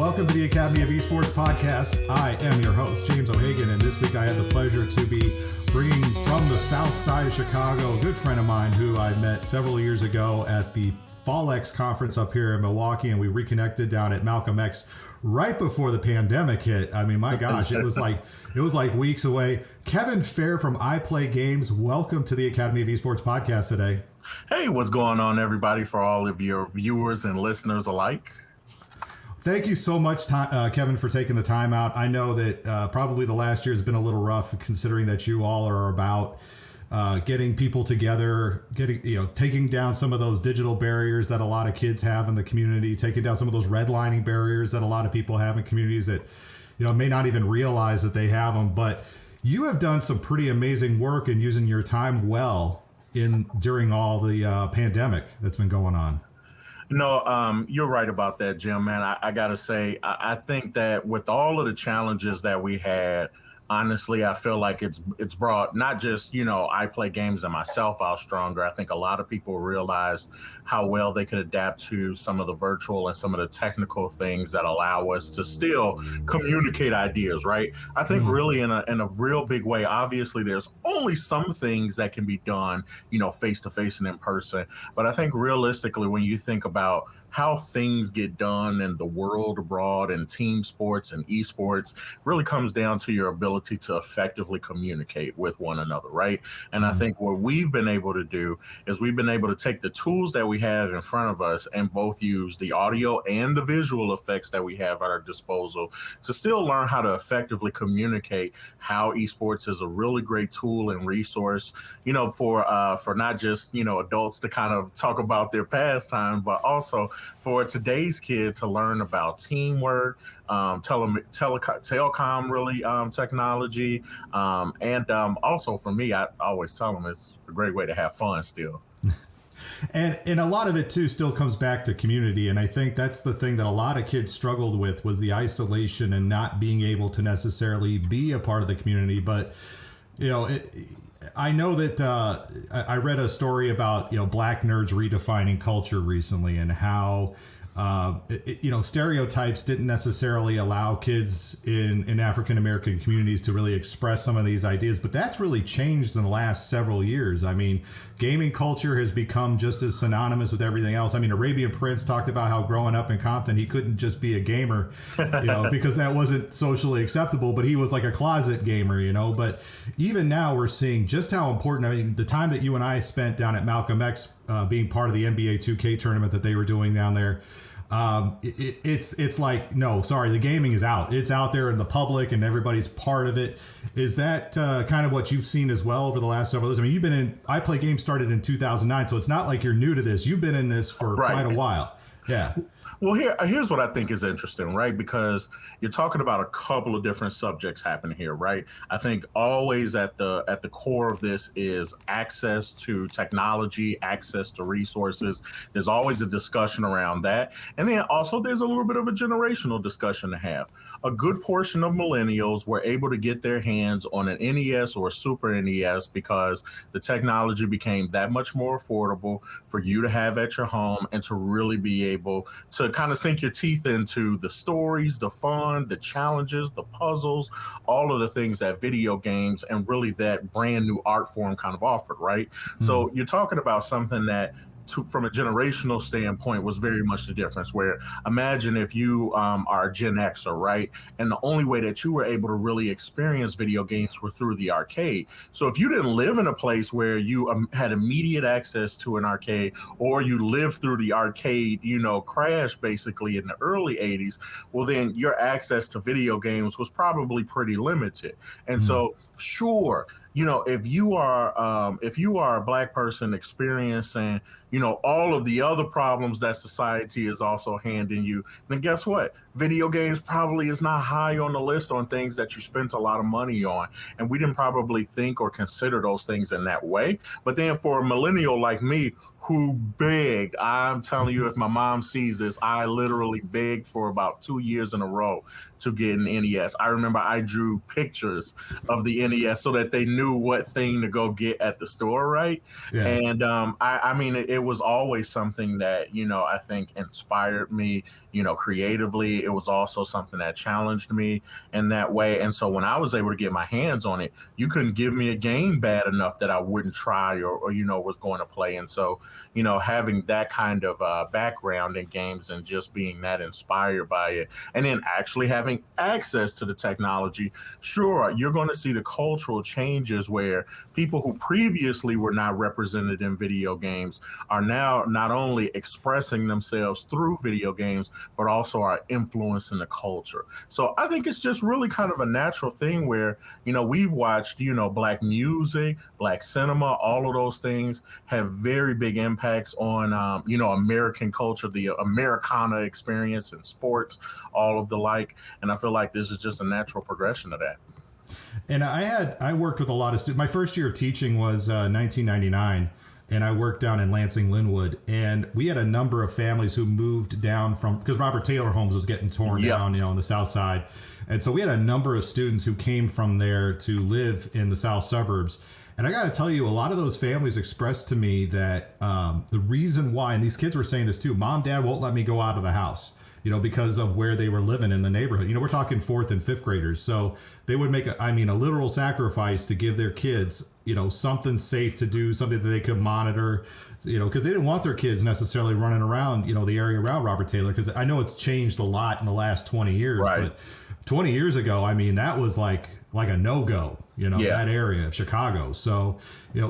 Welcome to the Academy of Esports podcast. I am your host, James O'Hagan, and this week I have the pleasure to be bringing from the south side of Chicago a good friend of mine who I met several years ago at the Fall X conference up here in Milwaukee, and we reconnected down at Malcolm X right before the pandemic hit. I mean, my gosh, it was like weeks away. Kevin Fair from I Play Games, welcome to the Academy of Esports podcast today. Hey, what's going on, everybody, for all of your viewers and listeners alike? Thank you so much, Kevin, for taking the time out. I know that probably the last year has been a little rough, considering that you all are about getting people together, taking down some of those digital barriers that a lot of kids have in the community, taking down some of those redlining barriers that a lot of people have in communities that, may not even realize that they have them. But you have done some pretty amazing work in using your time well during all the pandemic that's been going on. No, you're right about that, Jim, man. I got to say, I think that with all of the challenges that we had, honestly, I feel like it's brought not just, I Play Games and myself out stronger. I think a lot of people realized how well they could adapt to some of the virtual and some of the technical things that allow us to still communicate ideas, right? I think really in a real big way, obviously, there's only some things that can be done, face to face and in person. But I think realistically, when you think about how things get done in the world abroad and team sports and esports really comes down to your ability to effectively communicate with one another, right? And I think what we've been able to do is we've been able to take the tools that we have in front of us and both use the audio and the visual effects that we have at our disposal to still learn how to effectively communicate how esports is a really great tool and resource, for not just, adults to kind of talk about their pastime, but also for today's kid to learn about teamwork, telecom really technology, and also for me, I always tell them it's a great way to have fun still. And a lot of it too still comes back to community, and I think that's the thing that a lot of kids struggled with was the isolation and not being able to necessarily be a part of the community. But I know that I read a story about black nerds redefining culture recently, and how stereotypes didn't necessarily allow kids in African American communities to really express some of these ideas, but that's really changed in the last several years. I mean, gaming culture has become just as synonymous with everything else. I mean, Arabian Prince talked about how growing up in Compton, he couldn't just be a gamer, because that wasn't socially acceptable, but he was like a closet gamer, But even now we're seeing just how important, I mean, the time that you and I spent down at Malcolm X being part of the NBA 2K tournament that they were doing down there, it's like, no, sorry, the gaming is out. It's out there in the public and everybody's part of it. Is that kind of what you've seen as well over the last several years? I mean, you've been in, I Play Games started in 2009, so it's not like you're new to this. You've been in this for quite a while. Yeah. Well, here's what I think is interesting, right? Because you're talking about a couple of different subjects happening here, right? I think always at the core of this is access to technology, access to resources. There's always a discussion around that. And then also there's a little bit of a generational discussion to have. A good portion of millennials were able to get their hands on an NES or a Super NES because the technology became that much more affordable for you to have at your home and to really be able to kind of sink your teeth into the stories, the fun, the challenges, the puzzles, all of the things that video games and really that brand new art form kind of offered, right? So you're talking about something that from a generational standpoint was very much the difference, where imagine if you are a Gen Xer, right? And the only way that you were able to really experience video games were through the arcade. So if you didn't live in a place where you had immediate access to an arcade, or you lived through the arcade, crash basically in the early 80s, well, then your access to video games was probably pretty limited. And so, sure, if you are a black person experiencing, all of the other problems that society is also handing you, then guess what? Video games probably is not high on the list on things that you spent a lot of money on. And we didn't probably think or consider those things in that way. But then for a millennial like me who begged, I'm telling you, if my mom sees this, I literally begged for about 2 years in a row to get an NES. I remember I drew pictures of the NES so that they knew what thing to go get at the store, right? Yeah. And I mean, it was always something that, I think inspired me, creatively me, it was also something that challenged me in that way. And so when I was able to get my hands on it, you couldn't give me a game bad enough that I wouldn't try or was going to play. And so, having that kind of background in games and just being that inspired by it, and then actually having access to the technology, sure, you're going to see the cultural changes where people who previously were not represented in video games are now not only expressing themselves through video games, but also are influencing the culture. So I think it's just really kind of a natural thing where, we've watched, Black music, Black cinema, all of those things have very big impacts on, American culture, the Americana experience in sports, all of the like. And I feel like this is just a natural progression of that. And I worked with a lot of students. My first year of teaching was 1999. And I worked down in Lansing, Linwood, and we had a number of families who moved down because Robert Taylor Homes was getting torn down, on the south side. And so we had a number of students who came from there to live in the south suburbs. And I got to tell you, a lot of those families expressed to me that the reason why, and these kids were saying this too, Mom, Dad won't let me go out of the house, because of where they were living in the neighborhood. We're talking 4th and 5th graders. So they would make a literal sacrifice to give their kids, something safe to do, something that they could monitor, because they didn't want their kids necessarily running around, the area around Robert Taylor. Because I know it's changed a lot in the last 20 years. Right. But 20 years ago, that was like a no-go, that area of Chicago. So,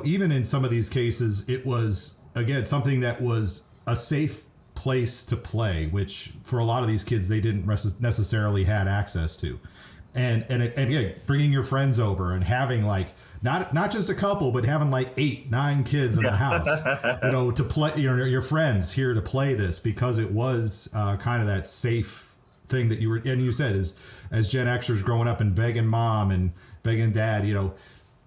even in some of these cases, it was, again, something that was a safe place to play, which for a lot of these kids, they didn't necessarily had access to. And again, bringing your friends over and having not just a couple, but having 8, 9 kids in the house, to play, your friends here to play this, because it was kind of that safe thing that you said, as Gen Xers growing up and begging mom and begging dad,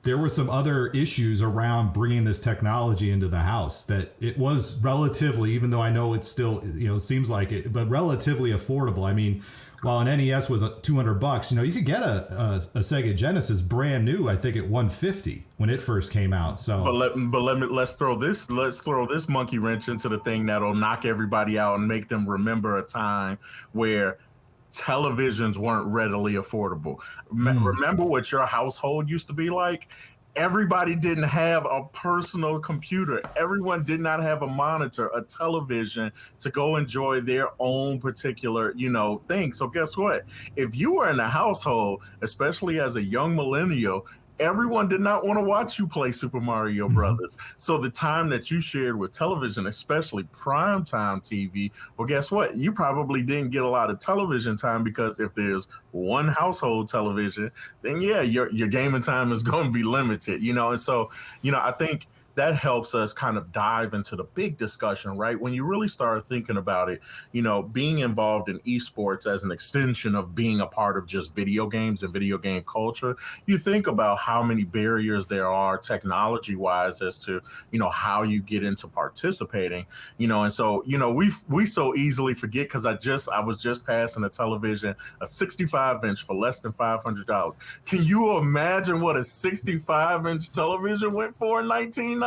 there were some other issues around bringing this technology into the house that it was relatively, even though I know it's still, seems like it, but relatively affordable. While an NES was $200, you could get a Sega Genesis brand new, I think at $150 when it first came out. So, let's throw this monkey wrench into the thing that'll knock everybody out and make them remember a time where televisions weren't readily affordable. Remember what your household used to be like? Everybody didn't have a personal computer. Everyone did not have a monitor, a television to go enjoy their own particular, thing. So guess what? If you were in a household, especially as a young millennial, everyone did not want to watch you play Super Mario Brothers. So the time that you shared with television, especially primetime TV, well, guess what? You probably didn't get a lot of television time, because if there's one household television, then your gaming time is going to be limited, And so, I think that helps us kind of dive into the big discussion, right? When you really start thinking about it, being involved in esports as an extension of being a part of just video games and video game culture, you think about how many barriers there are technology wise as to, how you get into participating, and so, we so easily forget, because I was just passing a television, a 65-inch for less than $500. Can you imagine what a 65-inch television went for in 1990?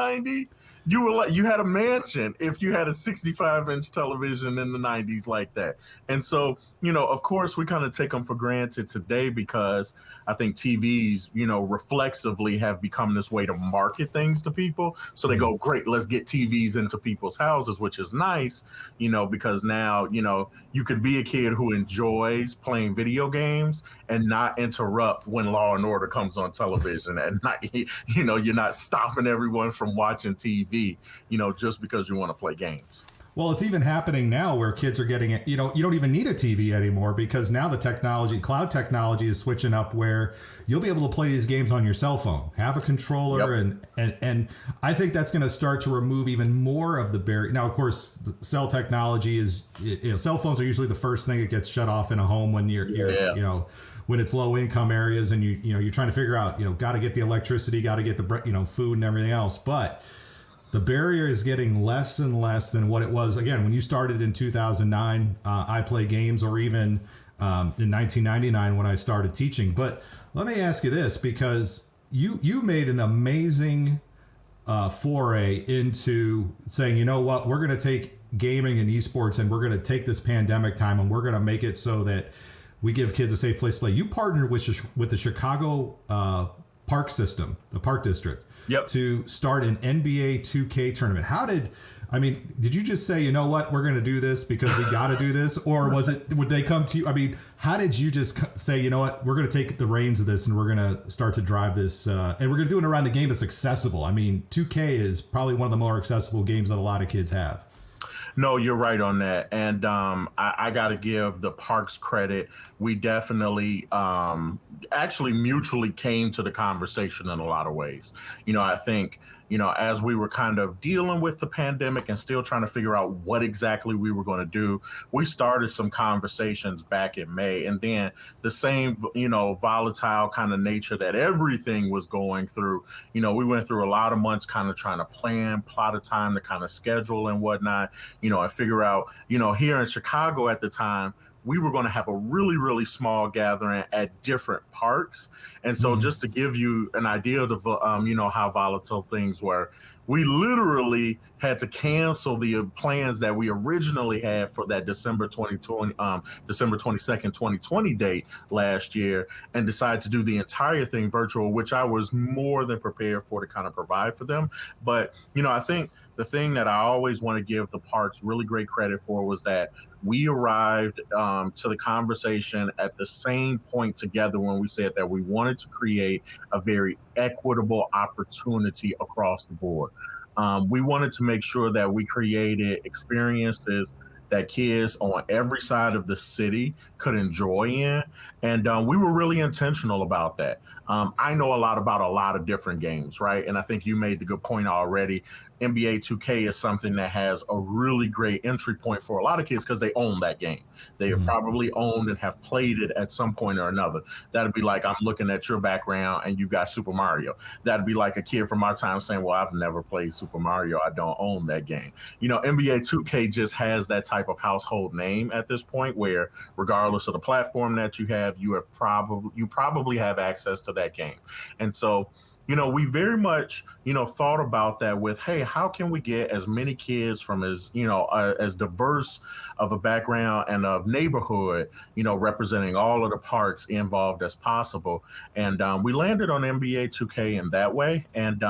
You had a mansion if you had a 65-inch television in the 90s like that. And so, of course, we kind of take them for granted today, because I think TVs, reflexively have become this way to market things to people. So they go, great, let's get TVs into people's houses, which is nice, because now, you could be a kid who enjoys playing video games and not interrupt when Law and Order comes on television, and not, you're not stopping everyone from watching TV, just because you want to play games. Well, it's even happening now where kids are getting it. You don't even need a TV anymore, because now the cloud technology is switching up where you'll be able to play these games on your cell phone, have a controller. And I think that's going to start to remove even more of the barrier. Now, of course, the cell technology is, cell phones are usually the first thing that gets shut off in a home when you're when it's low income areas and you're trying to figure out, got to get the electricity, got to get the, food and everything else. But the barrier is getting less and less than what it was. Again, when you started in 2009, I Play Games, or even in 1999 when I started teaching. But let me ask you this, because you made an amazing foray into saying, we're going to take gaming and esports, and we're going to take this pandemic time and we're going to make it so that we give kids a safe place to play. You partnered with the Chicago park system, the park district, yep, to start an NBA 2K tournament. Did you just say, you know what, we're going to do this because we got to do this? Or would they come to you? I mean, how did you just say, you know what, we're going to take the reins of this and we're going to start to drive this and we're going to do it around the game that's accessible? I mean, 2K is probably one of the more accessible games that a lot of kids have. No, you're right on that. And I got to give the parks credit. We definitely actually mutually came to the conversation in a lot of ways. I think, as we were kind of dealing with the pandemic and still trying to figure out what exactly we were going to do, we started some conversations back in May. And then the same, volatile kind of nature that everything was going through, we went through a lot of months kind of trying to plot a time to kind of schedule and whatnot, and figure out, here in Chicago at the time, we were going to have a really, really small gathering at different parks. And so just to give you an idea of, how volatile things were, we literally had to cancel the plans that we originally had for that December 22nd, 2020 date last year and decide to do the entire thing virtual, which I was more than prepared for to kind of provide for them. But, I think the thing that I always want to give the parks really great credit for was that we arrived to the conversation at the same point together when we said that we wanted to create a very equitable opportunity across the board. We wanted to make sure that we created experiences that kids on every side of the city could enjoy in. And we were really intentional about that. I know a lot about a lot of different games, right? And I think you made the good point already. NBA 2K is something that has a really great entry point for a lot of kids because they own that game. They have probably owned and have played it at some point or another. That'd be like, I'm looking at your background and you've got Super Mario. That'd be like a kid from our time saying, well, I've never played Super Mario. I don't own that game. NBA 2K just has that type of household name at this point where regardless of the platform that you have, you probably have access to that game. And so, we very much, thought about that with, hey, how can we get as many kids from as diverse of a background and a neighborhood, representing all of the parks involved as possible. And we landed on NBA 2K in that way. And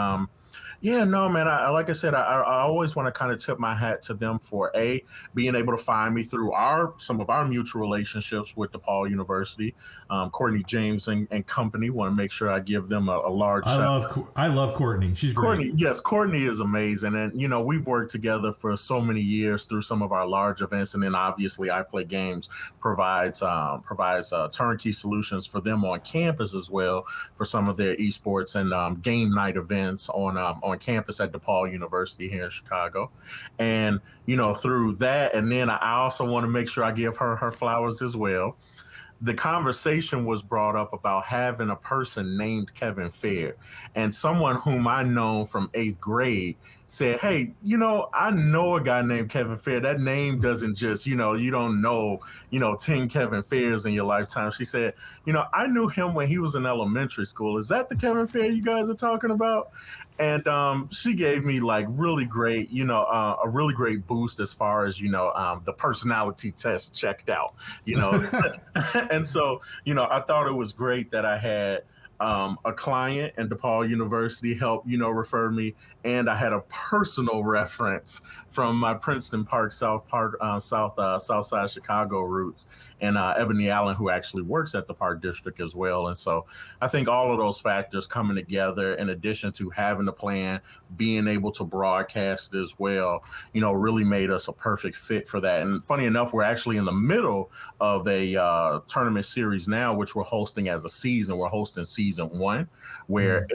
yeah, no, man. Like I said, I always want to kind of tip my hat to them for being able to find me through some of our mutual relationships with DePaul University, Courtney James and company. Want to make sure I give them a large shout. I love Courtney. She's great. Yes, Courtney is amazing, and we've worked together for so many years through some of our large events, and then obviously I Play Games provides turnkey solutions for them on campus as well for some of their esports and game night events on campus at DePaul University here in Chicago. And, through that, and then I also want to make sure I give her flowers as well. The conversation was brought up about having a person named Kevin Fair, and someone whom I know from 8th grade said, hey, I know a guy named Kevin Fair. That name doesn't just, you don't know, 10 Kevin Fairs in your lifetime. She said, I knew him when he was in elementary school. Is that the Kevin Fair you guys are talking about? And she gave me like really great, a really great boost as far as, the personality test checked out, And so, I thought it was great that I had a client in DePaul University help, refer me. And I had a personal reference from my Princeton Park, South Side Chicago roots, and Ebony Allen, who actually works at the Park District as well. And so I think all of those factors coming together, in addition to having a plan, being able to broadcast it as well, really made us a perfect fit for that. And funny enough, we're actually in the middle of a tournament series now, which we're hosting as a season. We're hosting season 1, where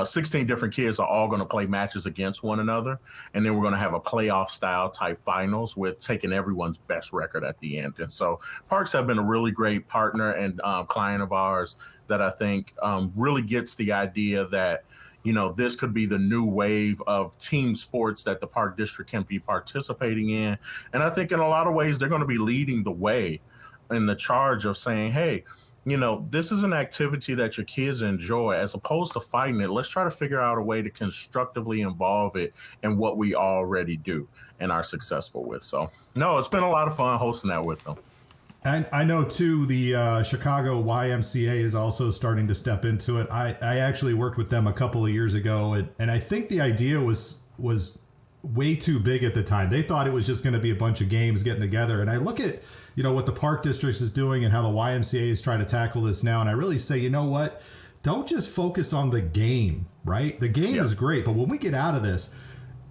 16 different kids are all going to play matches against one another. And then we're going to have a playoff style type finals with taking everyone's best record at the end. And so Parks have been a really great partner and client of ours that I think really gets the idea that, this could be the new wave of team sports that the Park District can be participating in. And I think in a lot of ways, they're going to be leading the way in the charge of saying, hey, this is an activity that your kids enjoy. As opposed to fighting it, let's try to figure out a way to constructively involve it in what we already do and are successful with. So, no, it's been a lot of fun hosting that with them. And I know too, the Chicago YMCA is also starting to step into it. I actually worked with them a couple of years ago, and I think the idea was way too big at the time. They thought it was just going to be a bunch of games getting together. And I look at what the Park Districts is doing and how the YMCA is trying to tackle this now, and I really say, you know what? Don't just focus on the game, right? The game is great, but when we get out of this,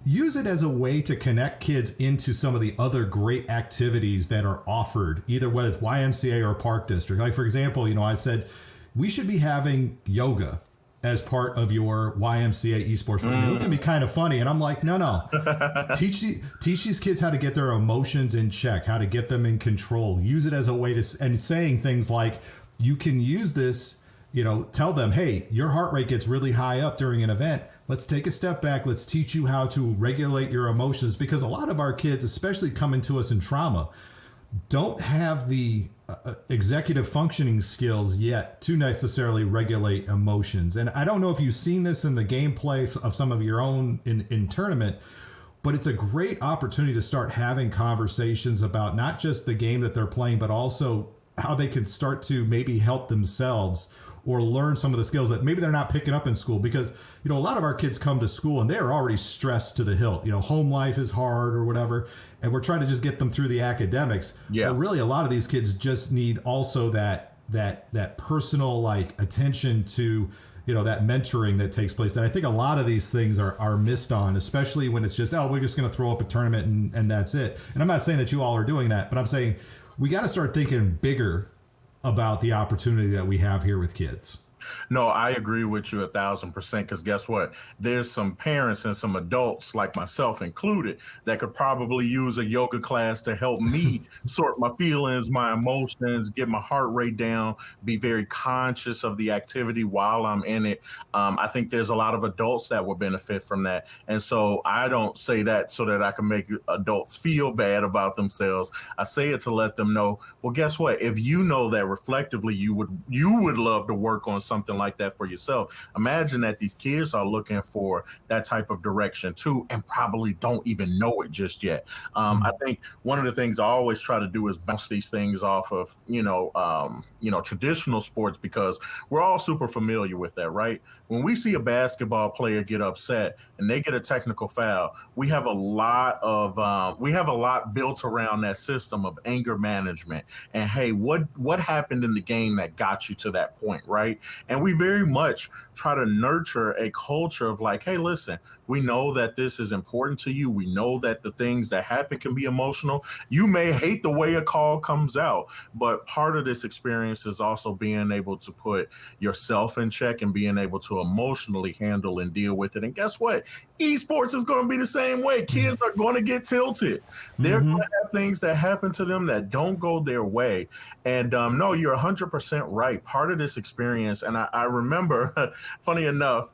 use it as a way to connect kids into some of the other great activities that are offered, either whether it's YMCA or Park District. Like, for example, I said we should be having yoga as part of your YMCA esports. It looked at me kind of funny, and I'm like, no. teach these kids how to get their emotions in check, how to get them in control. Use it as a way to, and saying things like, you can use this, tell them, hey, your heart rate gets really high up during an event. Let's take a step back. Let's teach you how to regulate your emotions, because a lot of our kids, especially coming to us in trauma, don't have the executive functioning skills yet to necessarily regulate emotions. And I don't know if you've seen this in the gameplay of some of your own in tournament, but it's a great opportunity to start having conversations about not just the game that they're playing, but also how they can start to maybe help themselves or learn some of the skills that maybe they're not picking up in school. Because, a lot of our kids come to school and they're already stressed to the hilt. Home life is hard or whatever, and we're trying to just get them through the academics. Yeah. But really, a lot of these kids just need also that personal attention to, that mentoring that takes place. And I think a lot of these things are missed on, especially when it's just, we're just going to throw up a tournament and that's it. And I'm not saying that you all are doing that, but I'm saying we got to start thinking bigger about the opportunity that we have here with kids. No, I agree with you 1,000%, because guess what? There's some parents and some adults, like myself included, that could probably use a yoga class to help me sort my feelings, my emotions, get my heart rate down, be very conscious of the activity while I'm in it. I think there's a lot of adults that would benefit from that. And so I don't say that so that I can make adults feel bad about themselves. I say it to let them know, well, guess what? If you know that reflectively you would love to work on something like that for yourself, imagine that these kids are looking for that type of direction too, and probably don't even know it just yet. I think one of the things I always try to do is bounce these things off of traditional sports, because we're all super familiar with that, right? When we see a basketball player get upset and they get a technical foul, we have a lot built around that system of anger management. And hey, what happened in the game that got you to that point, right? And we very much try to nurture a culture of hey, listen, we know that this is important to you. We know that the things that happen can be emotional. You may hate the way a call comes out, but part of this experience is also being able to put yourself in check and being able to emotionally handle and deal with it. And guess what? Esports is going to be the same way. Kids are going to get tilted. They're going to have things that happen to them that don't go their way. And no, you're 100% right. Part of this experience, and I remember, funny enough,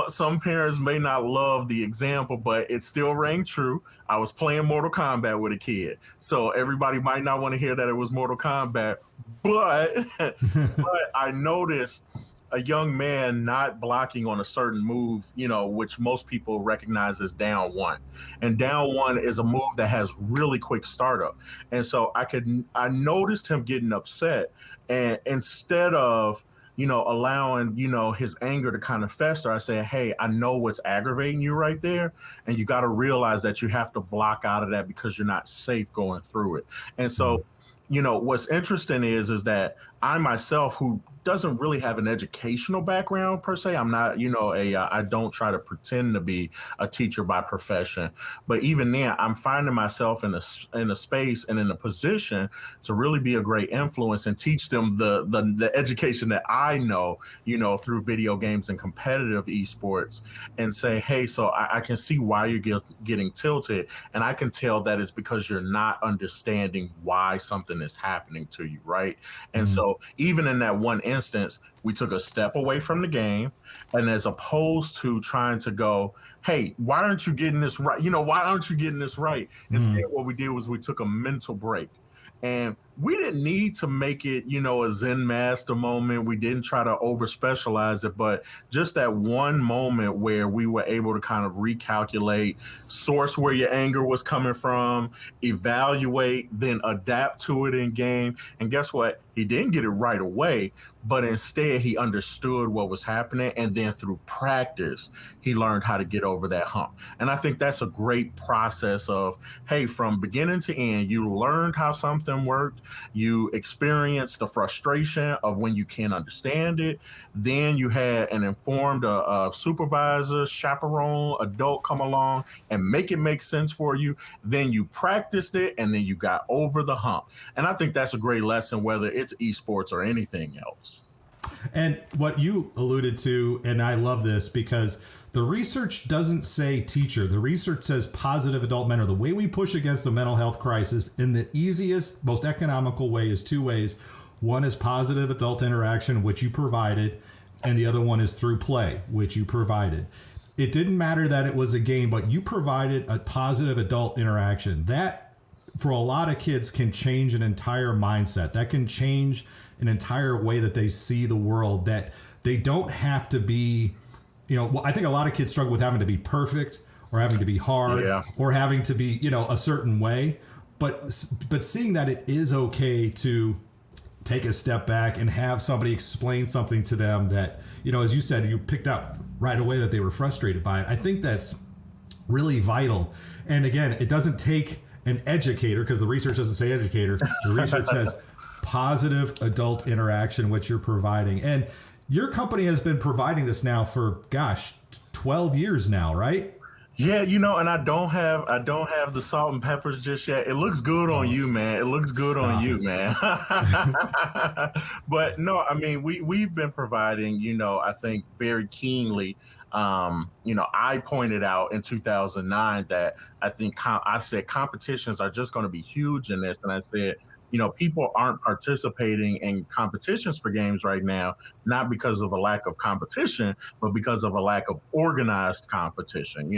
some parents may not love the example, but it still rang true. I was playing Mortal Kombat with a kid, so everybody might not want to hear that it was Mortal Kombat, but I noticed a young man not blocking on a certain move, which most people recognize as down one. And down one is a move that has really quick startup. And so I noticed him getting upset, and instead of allowing, his anger to kind of fester, I say, hey, I know what's aggravating you right there. And you got to realize that you have to block out of that because you're not safe going through it. And so, what's interesting is that I myself, who doesn't really have an educational background per se. I'm not, I don't try to pretend to be a teacher by profession, but even then I'm finding myself in a space and in a position to really be a great influence and teach them the education that I know, through video games and competitive esports, and say, hey, so I can see why you're getting tilted. And I can tell that it's because you're not understanding why something is happening to you. Right. And so even in that one instance, we took a step away from the game, and as opposed to trying to go, hey, why aren't you getting this right? Why aren't you getting this right? Instead, what we did was we took a mental break. And we didn't need to make it, a Zen master moment. We didn't try to over specialize it, but just that one moment where we were able to kind of recalculate, source where your anger was coming from, evaluate, then adapt to it in game. And guess what? He didn't get it right away, but instead he understood what was happening. And then through practice, he learned how to get over that hump. And I think that's a great process of, hey, from beginning to end, you learned how something worked. You experienced the frustration of when you can't understand it. Then you had an informed supervisor, chaperone, adult come along and make it make sense for you. Then you practiced it and then you got over the hump. And I think that's a great lesson, whether it's esports or anything else. And what you alluded to, and I love this because the research doesn't say teacher. The research says positive adult mentor. The way we push against the mental health crisis in the easiest, most economical way is two ways. One is positive adult interaction, which you provided, and the other one is through play, which you provided. It didn't matter that it was a game, but you provided a positive adult interaction. That, for a lot of kids, can change an entire mindset. That can change an entire way that they see the world, that they don't have to be, I think a lot of kids struggle with having to be perfect or having to be hard or having to be, a certain way. But seeing that it is okay to take a step back and have somebody explain something to them that, as you said, you picked up right away that they were frustrated by it. I think that's really vital. And again, it doesn't take an educator, because the research doesn't say educator. The research says positive adult interaction, which you're providing. And your company has been providing this now for, 12 years now, right? Yeah, and I don't have the salt and peppers just yet. It looks good on you, man. It looks good on you, man. But no, I mean, we've been providing, I think very keenly. I pointed out in 2009 that I think I said competitions are just going to be huge in this. And I said, people aren't participating in competitions for games right now, not because of a lack of competition, but because of a lack of organized competition,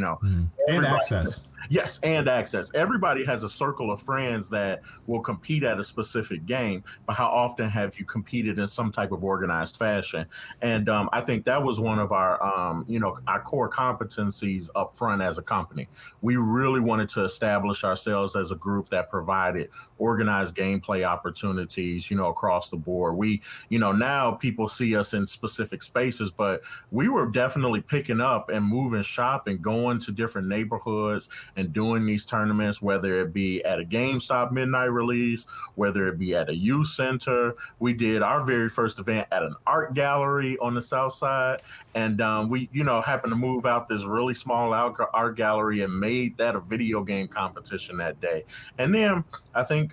And access. Yes, and access. Everybody has a circle of friends that will compete at a specific game, but how often have you competed in some type of organized fashion? And I think that was one of our, our core competencies up front as a company. We really wanted to establish ourselves as a group that provided organized gameplay opportunities, across the board. We, now people see us in specific spaces, but we were definitely picking up and moving shop and going to different neighborhoods and doing these tournaments, whether it be at a GameStop midnight release, whether it be at a youth center. We did our very first event at an art gallery on the South Side. And we, happened to move out this really small art gallery and made that a video game competition that day. And then I think,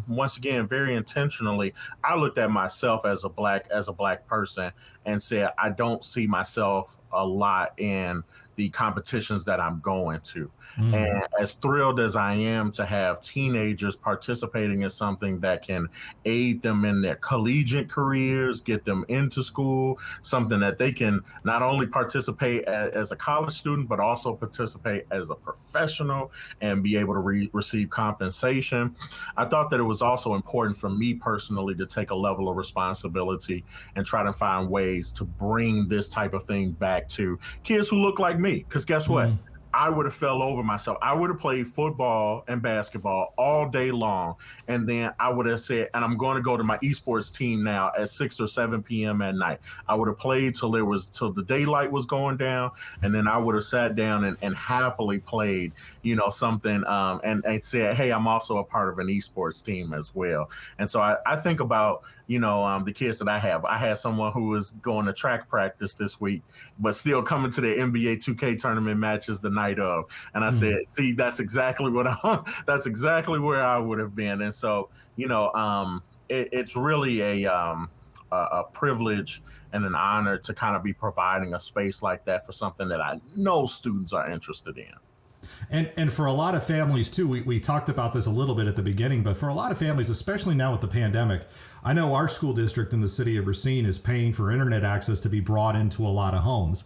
once again, very intentionally, I looked at myself as a black person and said, I don't see myself a lot in the competitions that I'm going to. Mm-hmm. And as thrilled as I am to have teenagers participating in something that can aid them in their collegiate careers, get them into school, something that they can not only participate as a college student, but also participate as a professional and be able to receive compensation. I thought that it was also important for me personally to take a level of responsibility and try to find ways to bring this type of thing back to kids who look like me. Because guess what? I would have fell over myself. I would have played football and basketball all day long. And then I would have said, and I'm going to go to my esports team now at 6 or 7 p.m. at night. I would have played till the daylight was going down. And then I would have sat down and happily played, something and said, hey, I'm also a part of an esports team as well. And so I think about, the kids that I have. I had someone who was going to track practice this week, but still coming to the NBA 2K tournament matches the night of. And I said, see, that's exactly that's exactly where I would have been. And so, it's really a privilege and an honor to kind of be providing a space like that for something that I know students are interested in. And for a lot of families too, we talked about this a little bit at the beginning, but for a lot of families, especially now with the pandemic, I know our school district in the city of Racine is paying for internet access to be brought into a lot of homes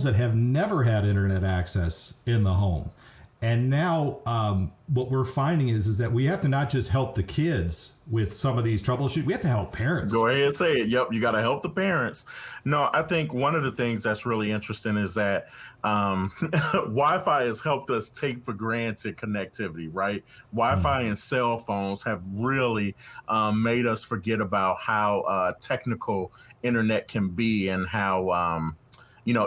that have never had internet access in the home. And now what we're finding is that we have to not just help the kids with some of these troubleshooting, we have to help parents. Go ahead and say it. Yep, you got to help the parents. No, I think one of the things that's really interesting is that Wi-Fi has helped us take for granted connectivity, right? Wi-Fi and cell phones have really made us forget about how technical internet can be, and how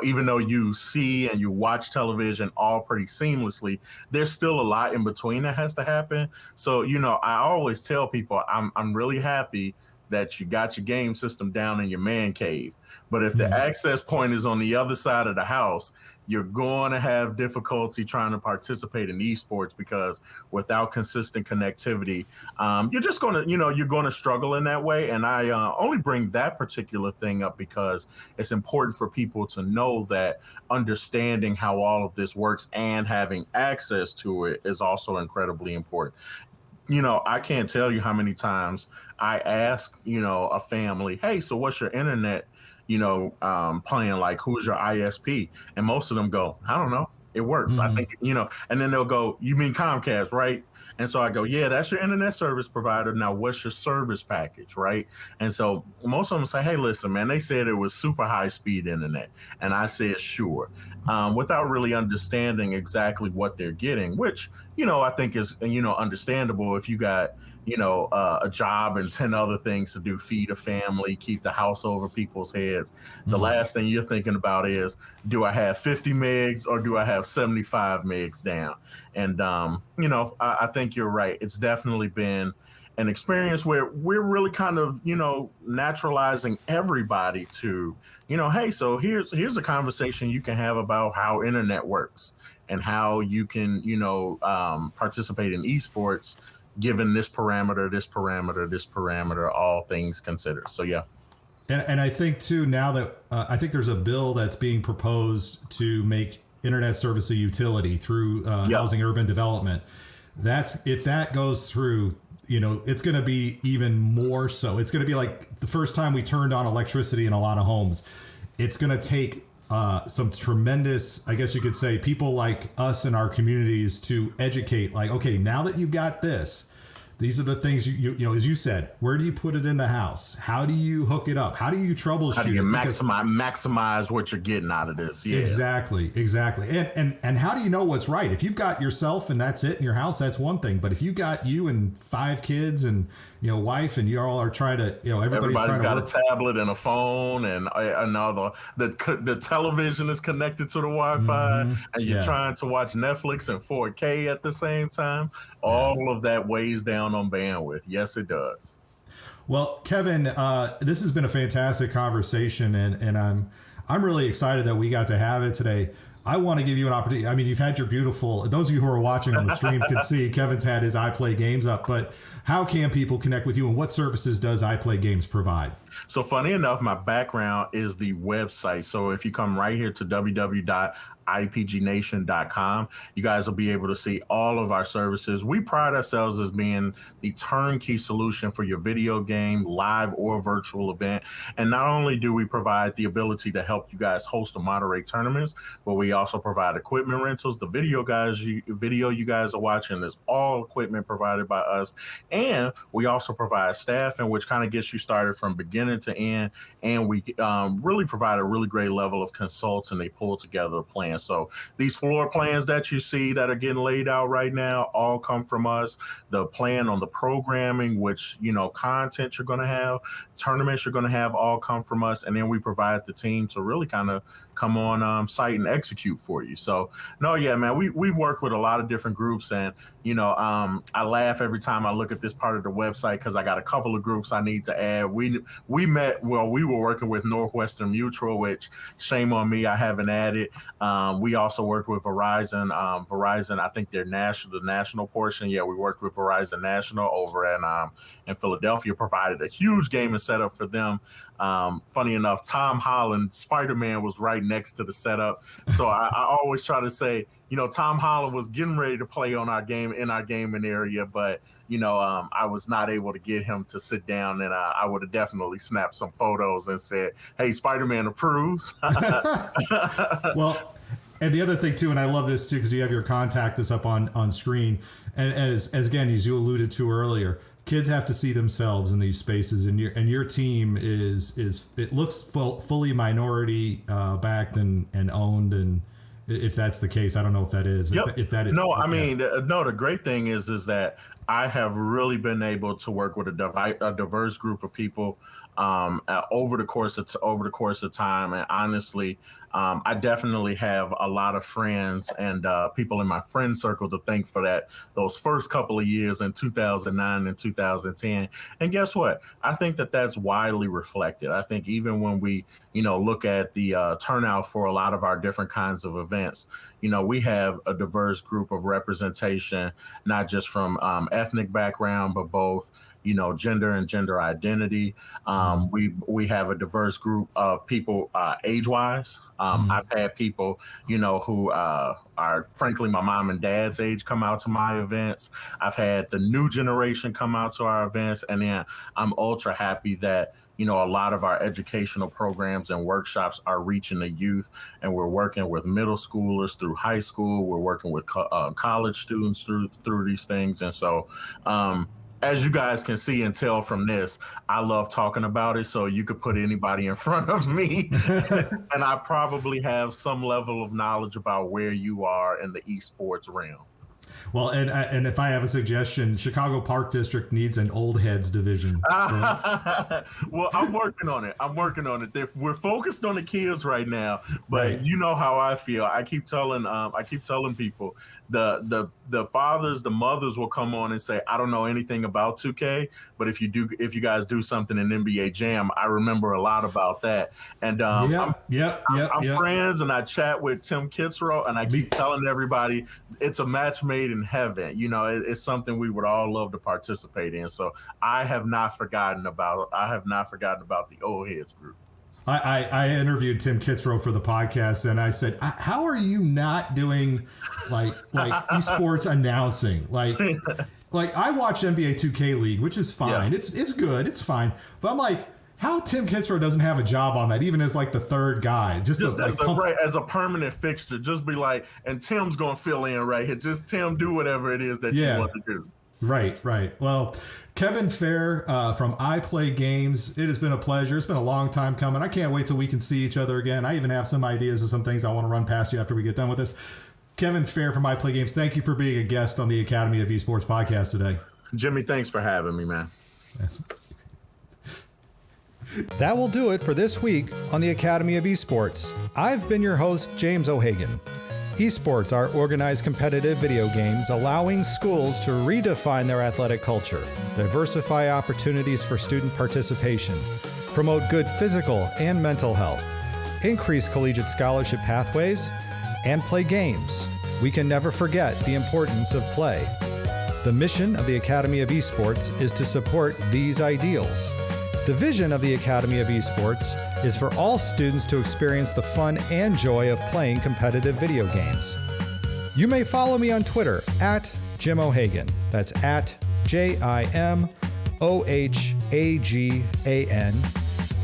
even though you see and you watch television all pretty seamlessly, there's still a lot in between that has to happen. So, I always tell people I'm really happy that you got your game system down in your man cave. But if the access point is on the other side of the house, you're going to have difficulty trying to participate in esports, because without consistent connectivity, you're just going to, you're going to struggle in that way. And I only bring that particular thing up because it's important for people to know that understanding how all of this works and having access to it is also incredibly important. I can't tell you how many times I ask, a family, hey, so what's your internet, playing, like, who's your ISP? And most of them go, I don't know. It works. I think, and then they'll go, you mean Comcast, right? And so I go, yeah, that's your internet service provider. Now, what's your service package, right? And so most of them say, hey, listen, man, they said it was super high speed internet. And I said, sure, without really understanding exactly what they're getting, which, I think is, understandable if you got, a job and 10 other things to do, feed a family, keep the house over people's heads. The last thing you're thinking about is, do I have 50 megs or do I have 75 megs down? And, I think you're right. It's definitely been an experience where we're really kind of, naturalizing everybody to, hey, so here's a conversation you can have about how internet works and how you can, participate in esports, given this parameter, this parameter, this parameter, all things considered. So, yeah. And I think, too, now that I think there's a bill that's being proposed to make internet service a utility through housing urban development. If that goes through, it's going to be even more so. It's going to be like the first time we turned on electricity in a lot of homes. It's going to take some tremendous, I guess you could say, people like us in our communities to educate, like, okay, now that you've got this, these are the things you as you said, where do you put it in the house? How do you hook it up? How do you troubleshoot? How do you maximize what you're getting out of this? Yeah. Exactly. And how do you know what's right? If you've got yourself and that's it in your house, that's one thing. But if you got you and 5 kids and wife, and you all are trying to, everybody's got a tablet and a phone, and another the television is connected to the Wi-Fi, and you're trying to watch Netflix in 4K at the same time. All of that weighs down on bandwidth. Yes, it does. Well, Kevin, this has been a fantastic conversation, and I'm really excited that we got to have it today. I want to give you an opportunity. I mean, you've had your beautiful, those of you who are watching on the stream can see Kevin's had his iPlay Games up, but how can people connect with you, and what services does iPlay Games provide? So funny enough, my background is the website. So if you come right here to www.ipgnation.com, you guys will be able to see all of our services. We pride ourselves as being the turnkey solution for your video game, live or virtual event. And not only do we provide the ability to help you guys host or moderate tournaments, but we also provide equipment rentals. The video you guys are watching is all equipment provided by us. And we also provide staffing, which kind of gets you started from beginning to end. And we really provide a really great level of consulting. They pull together a plan. So these floor plans that you see that are getting laid out right now all come from us. The plan on the programming, which, content you're going to have, tournaments you're going to have, all come from us. And then we provide the team to really kind of come on site and execute for you. So, no, yeah, man, we've worked with a lot of different groups. And, I laugh every time I look at this part of the website because I got a couple of groups I need to add. We were working with Northwestern Mutual, which, shame on me, I haven't added. We also worked with Verizon. Verizon, I think the national portion. Yeah, we worked with Verizon National over in Philadelphia, provided a huge gaming setup for them. Funny enough, Tom Holland, Spider-Man, was right next to the setup. So I always try to say, Tom Holland was getting ready to play in our gaming area, but I was not able to get him to sit down, and I would have definitely snapped some photos and said, "Hey, Spider-Man approves." Well, And the other thing too, and I love this too, because you have your contact us up on screen, and as again, as you alluded to earlier, kids have to see themselves in these spaces, and your team is it looks fully minority backed and owned, and if that's the case, I don't know if that is. Yep. If that is, no, I mean, no. The great thing is that I have really been able to work with a diverse group of people over the course of time, and honestly, I definitely have a lot of friends and people in my friend circle to thank for those first couple of years in 2009 and 2010. And guess what? I think that's widely reflected. I think even when we, look at the turnout for a lot of our different kinds of events, we have a diverse group of representation, not just from ethnic background, but both, gender and gender identity. We have a diverse group of people age-wise. I've had people, who are frankly my mom and dad's age come out to my events. I've had the new generation come out to our events. And then I'm ultra happy that, a lot of our educational programs and workshops are reaching the youth, and we're working with middle schoolers through high school. We're working with college students through these things. And so, as you guys can see and tell from this, I love talking about it. So you could put anybody in front of me and I probably have some level of knowledge about where you are in the esports realm. Well, and if I have a suggestion, Chicago Park District needs an old heads division. Well, I'm working on it. We're focused on the kids right now, but right. You know how I feel. I keep telling people the fathers, the mothers will come on and say, I don't know anything about 2K, but if you guys do something in NBA Jam, I remember a lot about that. And I'm friends, and I chat with Tim Kitzrow, and I keep telling everybody it's a match made in heaven. It's something we would all love to participate in. So I have not forgotten about the old heads group. I interviewed Tim Kitzrow for the podcast, and I said, how are you not doing like esports announcing? Like I watch NBA 2K League, which is fine. Yeah. It's good. It's fine. But I'm like, how Tim Kitzrow doesn't have a job on that, even as like the third guy, just as a permanent fixture, just be like, and Tim's going to fill in right here. Just Tim, do whatever it is that you want to do. Right. Well, Kevin Fair from I Play Games, it has been a pleasure. It's been a long time coming. I can't wait till we can see each other again. I even have some ideas of some things I want to run past you after we get done with this. Kevin Fair from I Play Games, thank you for being a guest on the Academy of Esports podcast today. Jimmy, thanks for having me, man. That will do it for this week on the Academy of Esports. I've been your host, James O'Hagan. Esports are organized competitive video games allowing schools to redefine their athletic culture, diversify opportunities for student participation, promote good physical and mental health, increase collegiate scholarship pathways, and play games. We can never forget the importance of play. The mission of the Academy of Esports is to support these ideals. The vision of the Academy of Esports is for all students to experience the fun and joy of playing competitive video games. You may follow me on Twitter at Jim O'Hagan. That's at JimOhagan,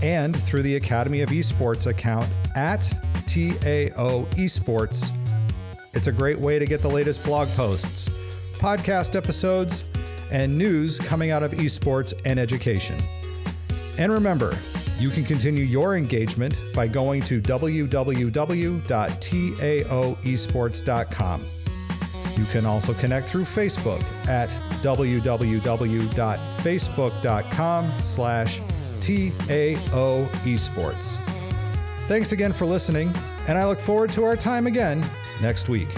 and through the Academy of Esports account at TAO Esports. It's a great way to get the latest blog posts, podcast episodes, and news coming out of esports and education. And remember, you can continue your engagement by going to www.taoesports.com. You can also connect through Facebook at www.facebook.com/TAOesports. Thanks again for listening, and I look forward to our time again next week.